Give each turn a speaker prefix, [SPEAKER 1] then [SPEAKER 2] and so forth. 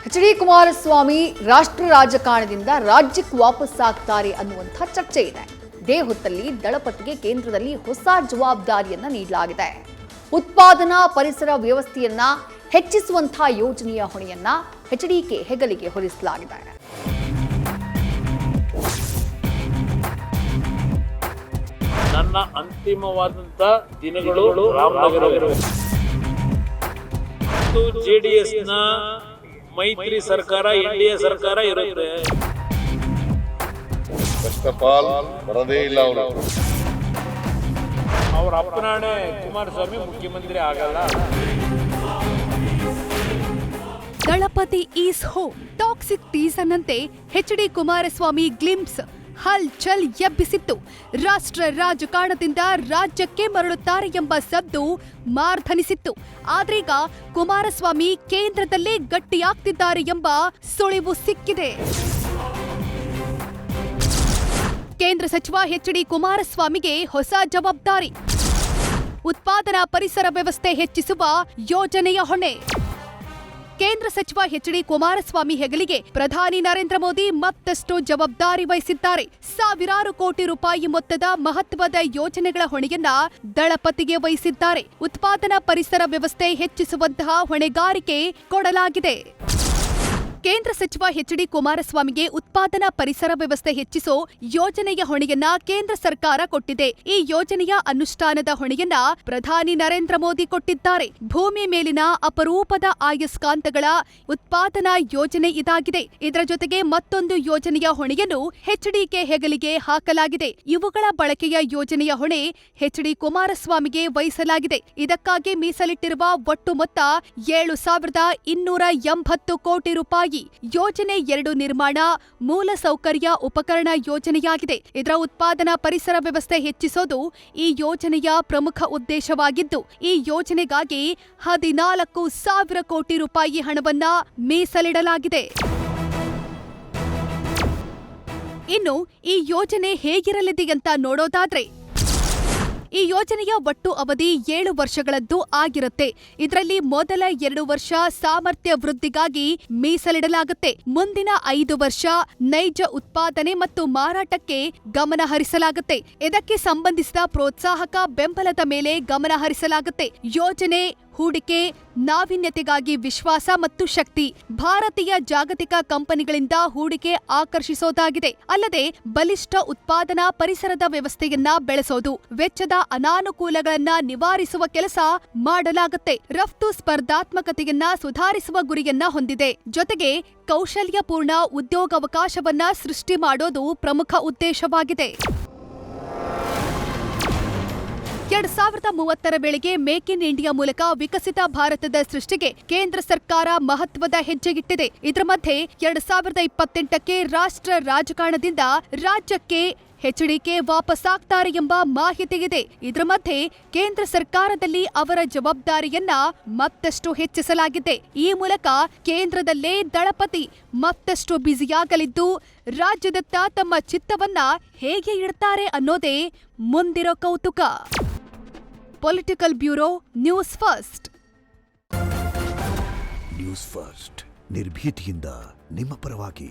[SPEAKER 1] H D. Kumaraswamy ರಾಷ್ಟ್ರ ರಾಜಕಾರಣದಿಂದ ರಾಜ್ಯಕ್ಕೆ ವಾಪಸ್ಸಾಗ್ತಾರೆ ಅನ್ನುವಂಥ ಚರ್ಚೆ ಇದೆ. ಇದೇ ಹೊತ್ತಲ್ಲಿ ದಳಪತಿಗೆ ಕೇಂದ್ರದಲ್ಲಿ ಹೊಸ ಜವಾಬ್ದಾರಿಯನ್ನ ನೀಡಲಾಗಿದೆ. ಉತ್ಪಾದನಾ ಪರಿಸರ ವ್ಯವಸ್ಥೆಯನ್ನ ಹೆಚ್ಚಿಸುವಂತಹ ಯೋಜನೆಯ ಹೊಣೆಯನ್ನ ಎಚ್.ಡಿ.ಕೆ ಹೆಗಲಿಗೆ ಹೊರಿಸಲಾಗಿದೆ.
[SPEAKER 2] ನನ್ನ ಅಂತಿಮವಾದಂತ ದಿನಗಳು ರಾಮನಗರ ಜೆಡಿಎಸ್ ನ ಮೈತ್ರಿ ಸರ್ಕಾರ ಎನ್ಡಿಎ ಸರ್ಕಾರ ಇರುತ್ತೆ.
[SPEAKER 3] ಫಸ್ಟ್ ಆಫ್ ಆಲ್ ಬರದೇ ಇಲ್ಲ ಅವರು.
[SPEAKER 2] ಅವ್ರ ಅಪ್ಪನಾಣೆ ಕುಮಾರಸ್ವಾಮಿ ಮುಖ್ಯಮಂತ್ರಿ ಆಗಲ್ಲ.
[SPEAKER 4] ದಳಪತಿ ಈಸ್ ಹೋಮ್ ಟಾಕ್ಸಿಕ್ ಟೀಸರ್ ನಂತೆ ಎಚ್.ಡಿ. ಕುಮಾರಸ್ವಾಮಿ ಗ್ಲಿಂಪ್ಸ್ ಹಲ್ಚಲ್ ಎಬ್ಬಿಸಿತ್ತು. ರಾಷ್ಟ್ರ ರಾಜಕಾರಣದಿಂದ ರಾಜ್ಯಕ್ಕೆ ಮರಳುತ್ತಾರೆ ಎಂಬ ಸದ್ದು ಮಾರ್ಧನಿಸಿತ್ತು. ಆದ್ರೀಗ ಕುಮಾರಸ್ವಾಮಿ ಕೇಂದ್ರದಲ್ಲೇ ಗಟ್ಟಿಯಾಗ್ತಿದ್ದಾರೆ ಎಂಬ ಸುಳಿವು ಸಿಕ್ಕಿದೆ. ಕೇಂದ್ರ ಸಚಿವ ಎಚ್.ಡಿ. ಕುಮಾರಸ್ವಾಮಿಗೆ ಹೊಸ ಜವಾಬ್ದಾರಿ. ಉತ್ಪಾದನಾ ಪರಿಸರ ವ್ಯವಸ್ಥೆ ಹೆಚ್ಚಿಸುವ ಯೋಜನೆಯ ಹೊಣೆ. ಕೇಂದ್ರ ಸಚಿವ ಎಚ್.ಡಿ. ಕುಮಾರಸ್ವಾಮಿ ಹೆಗಲಿಗೆ ಪ್ರಧಾನಿ ನರೇಂದ್ರ ಮೋದಿ ಮತ್ತಷ್ಟು ಜವಾಬ್ದಾರಿ ವಹಿಸಿದ್ದಾರೆ. ಸಾವಿರಾರು ಕೋಟಿ ರೂಪಾಯಿ ಮೊತ್ತದ ಮಹತ್ವದ ಯೋಜನೆಗಳ ಹೊಣೆಯನ್ನ ದಳಪತಿಗೆ ವಹಿಸಿದ್ದಾರೆ. ಉತ್ಪಾದನಾ ಪರಿಸರ ವ್ಯವಸ್ಥೆ ಹೆಚ್ಚಿಸುವಂತಹ ಹೊಣೆಗಾರಿಕೆ ಕೊಡಲಾಗಿದೆ. ಕೇಂದ್ರ ಸಚಿವ ಎಚ್.ಡಿ. ಕುಮಾರಸ್ವಾಮಿಗೆ ಉತ್ಪಾದನಾ ಪರಿಸರ ವ್ಯವಸ್ಥೆ ಹೆಚ್ಚಿಸೋ ಯೋಜನೆಯ ಹೊಣೆಯನ್ನ ಕೇಂದ್ರ ಸರ್ಕಾರ ಕೊಟ್ಟಿದೆ. ಈ ಯೋಜನೆಯ ಅನುಷ್ಠಾನದ ಹೊಣೆಯನ್ನ ಪ್ರಧಾನಿ ನರೇಂದ್ರ ಮೋದಿ ಕೊಟ್ಟಿದ್ದಾರೆ. ಭೂಮಿ ಮೇಲಿನ ಅಪರೂಪದ ಅಯಸ್ಕಾಂತಗಳ ಉತ್ಪಾದನಾ ಯೋಜನೆ ಇದಾಗಿದೆ. ಇದರ ಜೊತೆಗೆ ಮತ್ತೊಂದು ಯೋಜನೆಯ ಹೊಣೆಯನ್ನು ಎಚ್.ಡಿ.ಕೆ ಹೆಗಲಿಗೆ ಹಾಕಲಾಗಿದೆ. ಇವುಗಳ ಬಳಕೆಯ ಯೋಜನೆಯ ಹೊಣೆ ಎಚ್.ಡಿ. ಕುಮಾರಸ್ವಾಮಿಗೆ ವಹಿಸಲಾಗಿದೆ. ಇದಕ್ಕಾಗಿ ಮೀಸಲಿಟ್ಟಿರುವ ಒಟ್ಟು ಮೊತ್ತ 7,280 ಕೋಟಿ ರೂಪಾಯಿ. ಯೋಜನೆ 2 ನಿರ್ಮಾಣ ಮೂಲಸೌಕರ್ಯ ಉಪಕರಣ ಯೋಜನೆಯಾಗಿದೆ. ಇದರ ಉತ್ಪಾದನಾ ಪರಿಸರ ವ್ಯವಸ್ಥೆ ಹೆಚ್ಚಿಸೋದು ಈ ಯೋಜನೆಯ ಪ್ರಮುಖ ಉದ್ದೇಶವಾಗಿದ್ದು, ಈ ಯೋಜನೆಗಾಗಿ 14,000 ಕೋಟಿ ರೂಪಾಯಿ ಹಣವನ್ನ ಮೀಸಲಿಡಲಾಗಿದೆ. ಇನ್ನು ಈ ಯೋಜನೆ ಹೇಗಿರಲಿದೆ ಅಂತ ನೋಡೋದಾದ್ರೆ, ಈ ಯೋಜನೆಯ ಒಟ್ಟು ಅವಧಿ 7 ವರ್ಷಗಳದ್ದು ಆಗಿರುತ್ತೆ. ಇದರಲ್ಲಿ ಮೊದಲ 2 ವರ್ಷ ಸಾಮರ್ಥ್ಯ ವೃದ್ಧಿಗಾಗಿ ಮೀಸಲಿಡಲಾಗುತ್ತೆ. ಮುಂದಿನ 5 ವರ್ಷ ನೈಜ ಉತ್ಪಾದನೆ ಮತ್ತು ಮಾರಾಟಕ್ಕೆ ಗಮನ ಹರಿಸಲಾಗುತ್ತೆ. ಇದಕ್ಕೆ ಸಂಬಂಧಿಸಿದ ಪ್ರೋತ್ಸಾಹಕ ಬೆಂಬಲದ ಮೇಲೆ ಗಮನ ಹರಿಸಲಾಗುತ್ತೆ. ಯೋಜನೆ ಹೂಡಿಕೆ, ನಾವೀನ್ಯತೆಗಾಗಿ ವಿಶ್ವಾಸ ಮತ್ತು ಶಕ್ತಿ. ಭಾರತೀಯ ಜಾಗತಿಕ ಕಂಪನಿಗಳಿಂದ ಹೂಡಿಕೆ ಆಕರ್ಷಿಸೋದಾಗಿದೆ. ಅಲ್ಲದೆ ಬಲಿಷ್ಠ ಉತ್ಪಾದನಾ ಪರಿಸರದ ವ್ಯವಸ್ಥೆಯನ್ನ ಬೆಳೆಸೋದು, ವೆಚ್ಚದ ಅನಾನುಕೂಲಗಳನ್ನ ನಿವಾರಿಸುವ ಕೆಲಸ ಮಾಡಲಾಗುತ್ತೆ. ರಫ್ತು ಸ್ಪರ್ಧಾತ್ಮಕತೆಯನ್ನ ಸುಧಾರಿಸುವ ಗುರಿಯನ್ನ ಹೊಂದಿದೆ. ಜೊತೆಗೆ ಕೌಶಲ್ಯಪೂರ್ಣ ಉದ್ಯೋಗಾವಕಾಶವನ್ನ ಸೃಷ್ಟಿ ಮಾಡೋದು ಪ್ರಮುಖ ಉದ್ದೇಶವಾಗಿದೆ. 2030ರ ವೇಳೆಗೆ ಮೇಕ್ ಇನ್ ಇಂಡಿಯಾ ಮೂಲಕ ವಿಕಸಿತ ಭಾರತದ ಸೃಷ್ಟಿಗೆ ಕೇಂದ್ರ ಸರ್ಕಾರ ಮಹತ್ವದ ಹೆಜ್ಜೆಯಿಟ್ಟಿದೆ. ಇದರ ಮಧ್ಯೆ 2028ಕ್ಕೆ ರಾಷ್ಟ್ರ ರಾಜಕಾರಣದಿಂದ ರಾಜ್ಯಕ್ಕೆ ಎಚ್.ಡಿ.ಕೆ ವಾಪಸ್ಸಾಗ್ತಾರೆ ಎಂಬ ಮಾಹಿತಿ ಇದೆ. ಇದರ ಮಧ್ಯೆ ಕೇಂದ್ರ ಸರ್ಕಾರದಲ್ಲಿ ಅವರ ಜವಾಬ್ದಾರಿಯನ್ನ ಮತ್ತಷ್ಟು ಹೆಚ್ಚಿಸಲಾಗಿದೆ. ಈ ಮೂಲಕ ಕೇಂದ್ರದಲ್ಲೇ ದಳಪತಿ ಮತ್ತಷ್ಟು ಬ್ಯುಸಿಯಾಗಲಿದ್ದು, ರಾಜ್ಯದತ್ತ ತಮ್ಮ ಚಿತ್ತವನ್ನ ಹೇಗೆ ಇಡ್ತಾರೆ ಅನ್ನೋದೇ ಮುಂದಿರೋ ಕೌತುಕ. Political bureau, News First.
[SPEAKER 5] News First ನಿರ್ಭೀತಿಯಿಂದ ನಿಮ್ಮ ಪರವಾಗಿ.